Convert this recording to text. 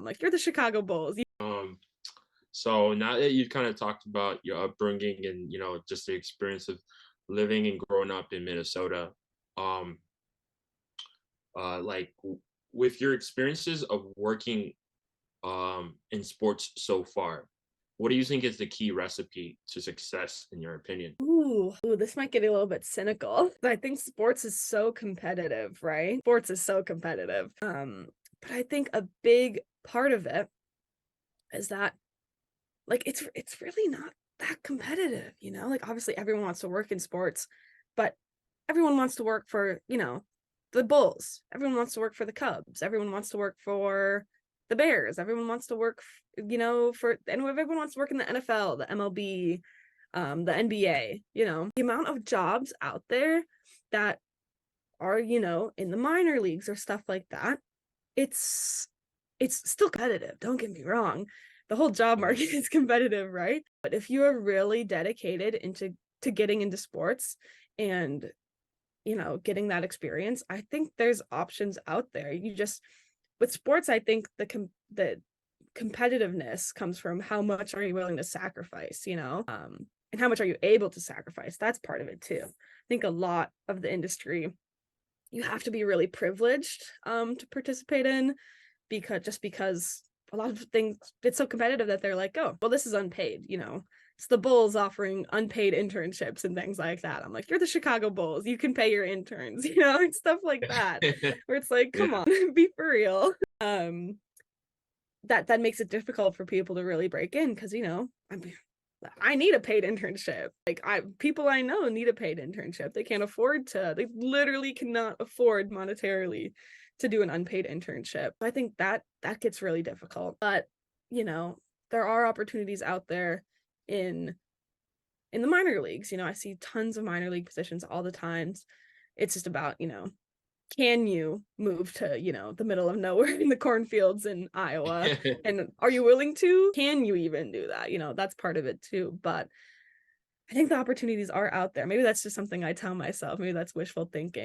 like, you're the Chicago Bulls. So now that you kind of talked about your upbringing and just the experience of living and growing up in Minnesota, um, with your experiences of working in sports so far, what do you think is the key recipe to success in your opinion? Ooh, this might get a little bit cynical. I think sports is so competitive, right? Sports is so competitive. But I think a big part of it is that like it's really not that competitive, you know? Like obviously everyone wants to work in sports, but everyone wants to work for, the Bulls. Everyone wants to work for the Cubs. Everyone wants to work for the Bears. Everyone wants to work, and everyone wants to work in the NFL, the MLB, the NBA, the amount of jobs out there that are, in the minor leagues or stuff like that. It's it's still competitive, don't get me wrong. The whole job Mhm. market is competitive, right? But if you are really dedicated into to getting into sports and, getting that experience, I think there's options out there. You just with sports, I think the competitiveness comes from how much are you willing to sacrifice, and how much are you able to sacrifice? That's part of it too. I think a lot of the industry you have to be really privileged to participate in because a lot of things it's so competitive that they're like, oh, well, this is unpaid, It's the Bulls offering unpaid internships and things like that. I'm like, you're the Chicago Bulls. You can pay your interns, and stuff like that. Where it's like, come Yeah. on, be for real. Um, that makes it difficult for people to really break in because I need a paid internship. Like people I know need a paid internship. They can't afford to. They literally cannot afford monetarily to do an unpaid internship. I think that gets really difficult. But, you know, there are opportunities out there in in the minor leagues. I see tons of minor league positions all the times. It's just about, can you move to, the middle of nowhere in the cornfields in Iowa? And are you willing to? Can you even do that? That's part of it too. But I think the opportunities are out there. Maybe that's just something I tell myself. Maybe that's wishful thinking.